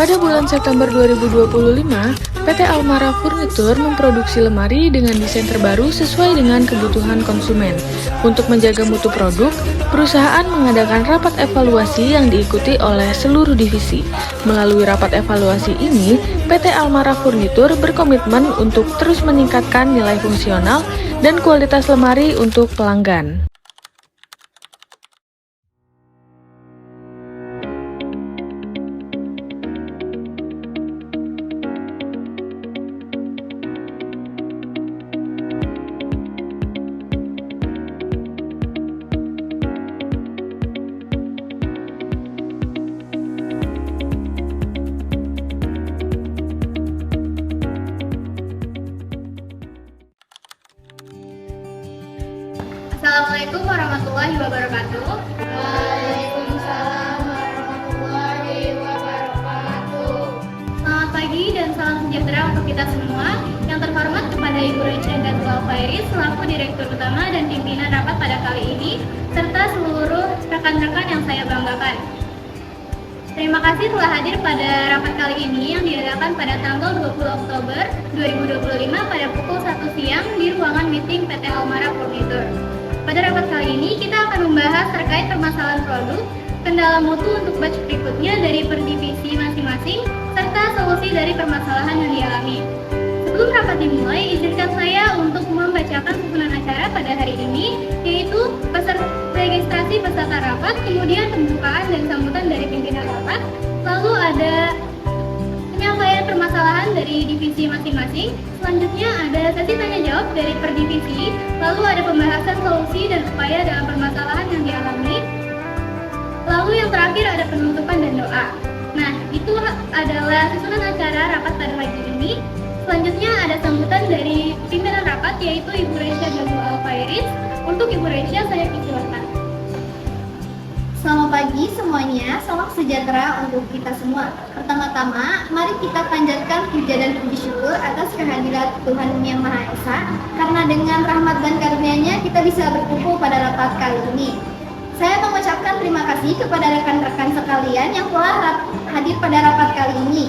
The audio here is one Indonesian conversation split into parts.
Pada bulan September 2025, PT Almara Furnitur memproduksi lemari dengan desain terbaru sesuai dengan kebutuhan konsumen. Untuk menjaga mutu produk, perusahaan mengadakan rapat evaluasi yang diikuti oleh seluruh divisi. Melalui rapat evaluasi ini, PT Almara Furnitur berkomitmen untuk terus meningkatkan nilai fungsional dan kualitas lemari untuk pelanggan. Assalamualaikum warahmatullahi wabarakatuh. Waalaikumsalam warahmatullahi wabarakatuh. Selamat pagi dan salam sejahtera untuk kita semua. Yang terhormat kepada Ibu Recha Datul Alfairis selaku Direktur Utama dan pimpinan rapat pada kali ini, serta seluruh rekan-rekan yang saya banggakan. Terima kasih telah hadir pada rapat kali ini yang diadakan pada tanggal 20 Oktober 2025 pada pukul 1 siang di ruangan meeting PT Almara Furnitur. Pada rapat kali ini kita akan membahas terkait permasalahan produk, kendala mutu untuk batch berikutnya dari per divisi masing-masing, serta solusi dari permasalahan yang dialami. Sebelum rapat dimulai, izinkan saya untuk membacakan susunan acara pada hari ini, yaitu registrasi peserta rapat, kemudian pembukaan dan sambutan dari pimpinan rapat, lalu ada penyampaian permasalahan dari divisi masing-masing, selanjutnya ada sesi tanya jawab dari per divisi, lalu ada pembahasan solusi dan upaya dalam permasalahan yang dialami, lalu yang terakhir ada penutupan dan doa. Nah, itu adalah susunan acara rapat pada pagi ini. Selanjutnya ada sambutan dari pimpinan rapat, yaitu Ibu Recha Datul Alfairis. Untuk Ibu Recha, saya persilakan. Selamat pagi semuanya, salam sejahtera untuk kita semua. Pertama-tama, mari kita panjatkan puja dan puji syukur atas kehadiran Tuhan Yang Maha Esa, karena dengan rahmat dan karunia-Nya kita bisa berkumpul pada rapat kali ini. Saya mengucapkan terima kasih kepada rekan-rekan sekalian yang telah hadir pada rapat kali ini.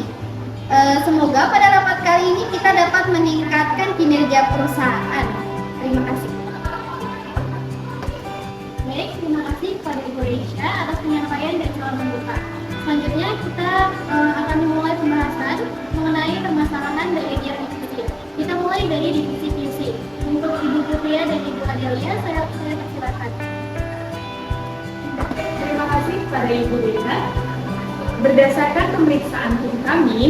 Semoga pada rapat kali ini kita dapat meningkatkan kinerja perusahaan. Terima kasih. Baik, terima kasih kepada Ibu Recha atas penyampaian dan salam pembuka. Selanjutnya kita akan memulai pembahasan mengenai permasalahan dari tiap divisi. Kita mulai dari divisi QC. Untuk Ibu Putria dan Ibu Adelia, saya persilakan. Terima kasih kepada Ibu Dina. Berdasarkan pemeriksaan tim kami,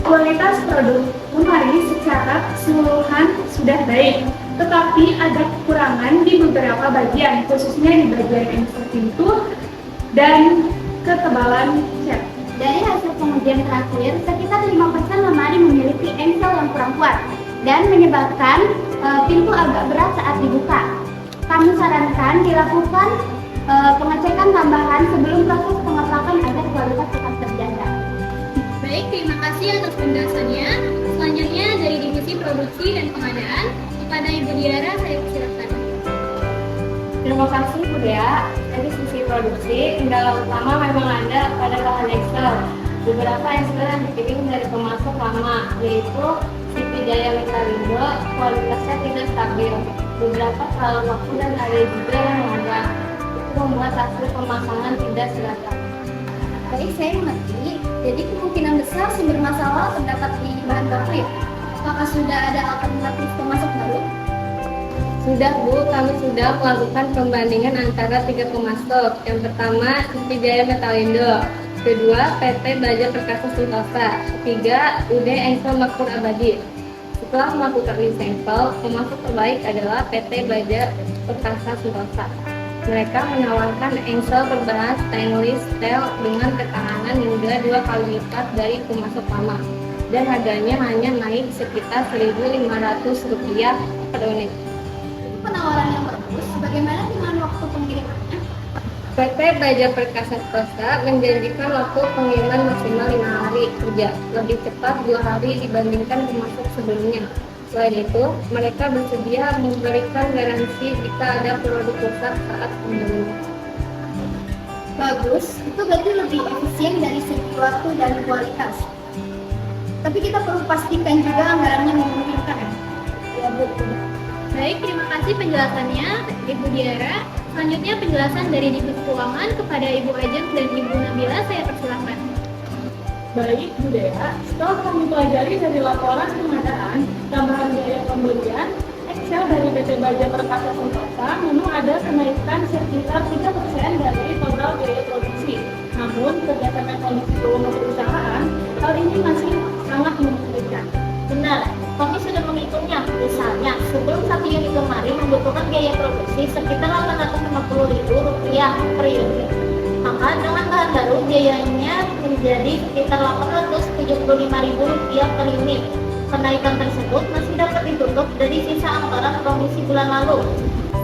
kualitas produk lemari secara keseluruhan sudah baik, tetapi ada kekurangan di beberapa bagian, khususnya di bagian engsel pintu dan ketebalan cat. Dari hasil pengujian terakhir, sekitar 5% lemari memiliki engsel yang kurang kuat dan menyebabkan pintu agak berat saat dibuka. Kami sarankan dilakukan pengecekan tambahan sebelum proses pengeplakan agar kualitas tetap terjaga. Baik, terima kasih atas penjelasannya. Selanjutnya dari divisi produksi dan pengadaan, kepada Ibu Diara saya persilakan. Terima kasih Bu Dea. Dari sisi produksi, kendala utama memang ada pada bahan Excel. Beberapa Excel yang dikirim dari pemasok lama, yaitu CP Jaya Metalindo, kualitasnya tidak stabil. Beberapa terlalu waktu dan ada juga yang magang. Itu membuat hasil pemasangan tidak seragam. Baik, saya mengerti. Jadi kemungkinan besar sumber masalah terdapat di bahan baku ya? Apakah sudah ada alternatif pemasok baru? Sudah Bu, kami sudah melakukan pembandingan antara 3 pemasok. Yang pertama, CP Jaya Metalindo. Kedua, PT Baja Perkasa Sentosa. Ketiga, UD Engsel Makmur Abadi. Setelah melakukan uji sampel, pemasok terbaik adalah PT Baja Perkasa Sentosa. Mereka menawarkan engsel berbahan stainless steel dengan ketahanan hingga 2 kali lipat dari pemasok lama, dan harganya hanya naik sekitar Rp1.500 per unit. Itu penawaran yang bagus. Bagaimana dengan waktu pengirimannya? PT Baja Perkasa Sentosa menjanjikan waktu pengiriman maksimal 5 hari kerja, lebih cepat 2 hari dibandingkan pemasok sebelumnya. Selain itu, mereka bersedia memberikan garansi jika ada produk rusak saat pembelian. Bagus, itu berarti lebih efisien dari segi waktu dan kualitas. Tapi kita perlu pastikan juga anggarannya memungkinkan. Ya, Bu. Baik, terima kasih penjelasannya, Ibu Diara. Selanjutnya penjelasan dari Divisi Keuangan kepada Ibu Ajeng dan Ibu Nabila, saya persilakan. Baik, Bu Dea, setelah kami pelajari dari laporan pengadaan, tambahan biaya pembelian, Excel dari PT Baja Perkasa Sentosa, memang ada kenaikan sekitar 3% dari total biaya produksi. Namun, berdasarkan kondisi keuangan perusahaan, hal ini masih sangat memungkinkan. Benar, kami sudah menghitungnya. Misalnya, sebelum 1 unit lemari membutuhkan biaya produksi sekitar Rp850.000 per unit. Maka dengan bahan baru biayanya menjadi sekitar Rp875.000 per unit. Kenaikan tersebut masih dapat ditutup dari sisa anggaran produksi bulan lalu.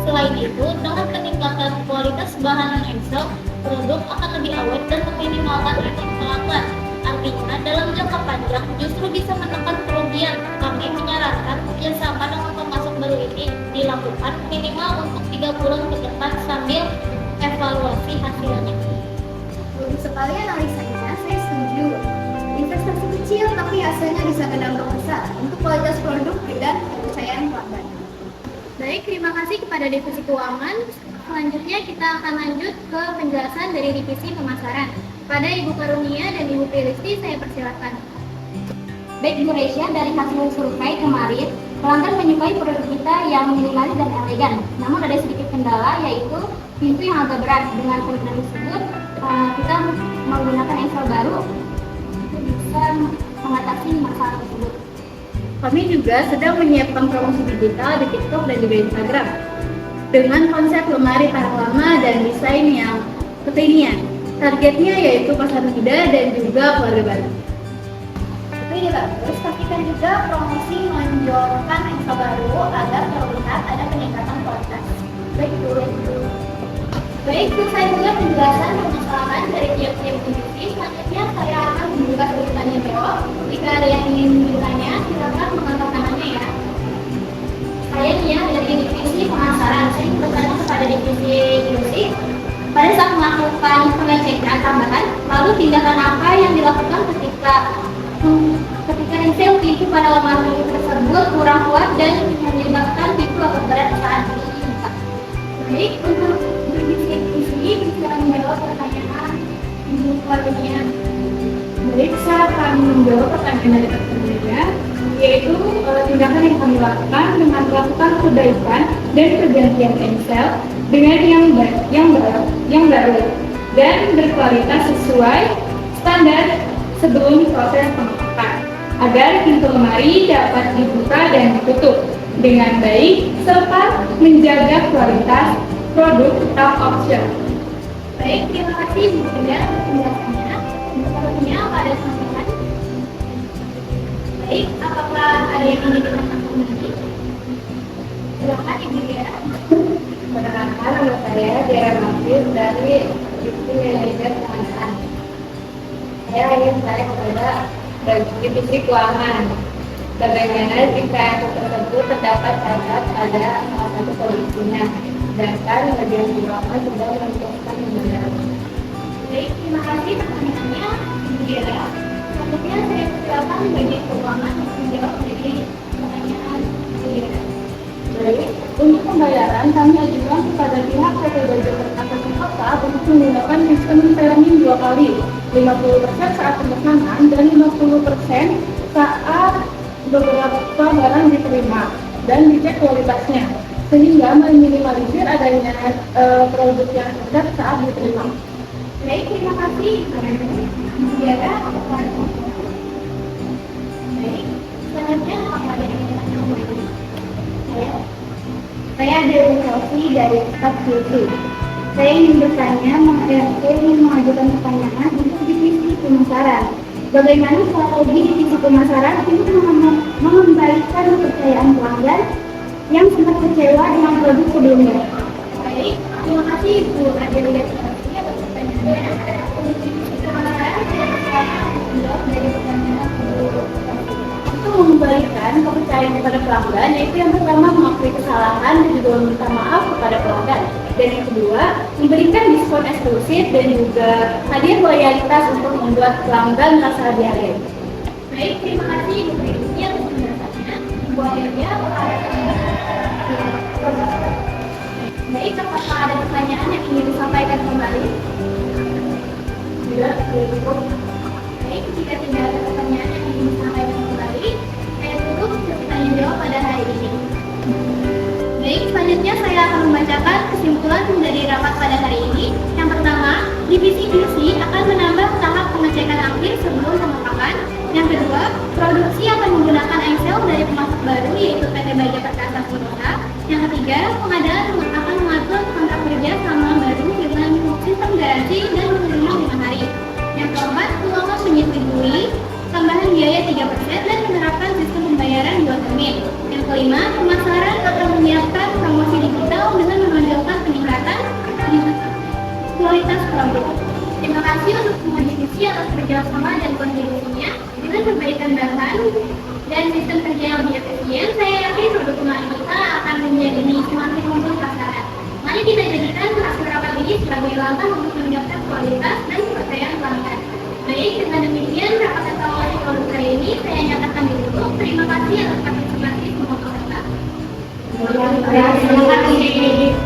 Selain itu, dengan peningkatan kualitas bahan Excel, produk akan lebih awet dan meminimalkan efek pelanggan. Artinya, dalam jangka panjang justru bisa menekan kerugian. Kami menyarankan kerjasama dengan pemasok baru ini dilakukan minimal untuk 3 bulan ke depan sambil evaluasi hasilnya. Bagus sekali analisanya, saya setuju. Investasi kecil tapi hasilnya bisa berdampak besar untuk kualitas produk dan kepercayaan pelanggan. Baik, terima kasih kepada Divisi Keuangan. Selanjutnya kita akan lanjut ke penjelasan dari Divisi Pemasaran. Pada Ibu Karunia dan Ibu Prilisti, saya persilakan. Baik Bu Resya, dari hasil survei kemarin, pelanggan menyukai produk kita yang minimalis dan elegan. Namun ada sedikit kendala, yaitu pintu yang agak berat. Dengan kelebihan tersebut, kita menggunakan Excel baru untuk bisa mengatasi masalah tersebut. Kami juga sedang menyiapkan promosi digital di TikTok dan juga Instagram dengan konsep lemari tahan lama dan desain yang kekinian. Targetnya yaitu pasar muda dan juga keluarga baru. Ini bagus, tapi kan juga promosi menjualkan Excel baru agar terlihat ada peningkatan kualitas. Baik, Bu. Baik, selesai juga penjelasan permasalahan dari tiap-tiap divisi. Selanjutnya saya akan membuka sesi tanya jawab. Jika ada yang ingin bertanya, silakan mengangkat tangannya ya. Saya Nia dari divisi pemasaran. Saya ingin bertanya kepada divisi industri. Pada saat melakukan pengecekan tambahan, lalu tindakan apa yang dilakukan ketika Excel pintu pada lemari tersebut kurang kuat dan menyebabkan pintu agak berat saat dibuka. Baik, untuk divisi bisa menjawab pertanyaan Ibu Karunia. Baik, saya akan menjawab pertanyaan dari teman-temannya, yaitu tindakan yang kami lakukan dengan melakukan perbaikan dan pergantian Excel dengan yang baru dan berkualitas sesuai standar sebelum proses pengecekan, agar pintu lemari dapat dibuka dan ditutup dengan baik serta menjaga kualitas produk top option. Baik, terima kasih Bu Bunda atas penjelasannya. Selanjutnya pada teman-teman. Baik, apakah ada yang ingin ditanyakan lagi? Silakan Ibu Diara. Perkenalkan, nama saya Diara Mafir dari Divisi Manajer Pengadaan. Saya ingin bertanya kepada Divisi Keuangan, bagaimana jika Excel tersebut terdapat cacat pada salah satu kondisinya, sedangkan bagian keuangan sudah menentukan pembayaran. Baik, terima kasih pertanyaannya Ibu Diara. Selanjutnya saya persilakan bagian keuangan untuk menjawab dari pertanyaan Ibu Diara. Baik, untuk pembayaran kami ajukan kepada pihak PT Baja Perkasa Sentosa untuk menggunakan sistem payment 2 kali, 50% saat pemesanan dan 50% saat beberapa barang diterima dan dicek kualitasnya, sehingga meminimalisir adanya produk yang cacat saat diterima. Baik, terima kasih Ibu Diara. Baik, selanjutnya apakah ada yang ingin ditanyakan lagi? Saya ada Chelsea dari Staf QC. Saya ingin bertanya, saya ingin mengajukan pertanyaan untuk divisi pemasaran. Bagaimana strategi divisi pemasaran untuk mengembalikan kepercayaan pelanggan yang sempat kecewa dengan produk sebelumnya? Baik, terima kasih Ibu Adelia Chelsea atas pertanyaannya. Untuk divisi pemasaran, saya persilakan menjawab dari pertanyaan Ibu Chelsea. itu mengembalikan kepercayaan kepada pelanggan, yaitu yang pertama mengakui kesalahan dan juga meminta maaf kepada pelanggan. Dan yang kedua, memberikan diskon eksklusif dan juga hadiah loyalitas untuk membuat pelanggan merasa dihargai. Baik, terima kasih Ibu Priyuti atas penjelasannya. Bu Adelia, apakah ada Baik, apakah ada pertanyaan yang ingin disampaikan kembali? Tidak, cukup. Baik, jika tidak ada pertanyaan yang ingin disampaikan kembali, saya tutup sesi tanya jawab pada hari ini. Baik, selanjutnya saya akan membacakan kesimpulan dari rapat pada hari ini. Yang pertama, divisi QC akan menambah tahap pengecekan akhir sebelum pengepakan. Yang kedua, produksi akan menggunakan Excel dari pemasok baru yaitu PT Baja Perkasa Semoga. Yang ketiga, pengadaan akan mengatur kontrak kerja sama baru dengan sistem garansi dan menerima 5 hari. Yang keempat, keuangan menyetujui tambahan biaya 3% dan menerapkan sistem pembayaran 2 termin. Yang kelima, pemasaran akan menyiapkan promosi digital dengan menonjolkan peningkatan kualitas produk. Terima kasih untuk semua divisi atas kerjasama dan kontribusinya. Dengan perbaikan bahan dan sistem kerja yang lebih efisien, saya yakin produk kemarin kita akan menjadi semakin mumpuni pasaran. Mari kita jadikan hasil rapat ini sebagai langkah untuk meningkatkan kualitas dan kepercayaan pelanggan. Baik, dengan demikian rapat evaluasi produk hari ini saya nyatakan ditutup. Terima kasih atas partisipasi semua peserta. Terima kasih.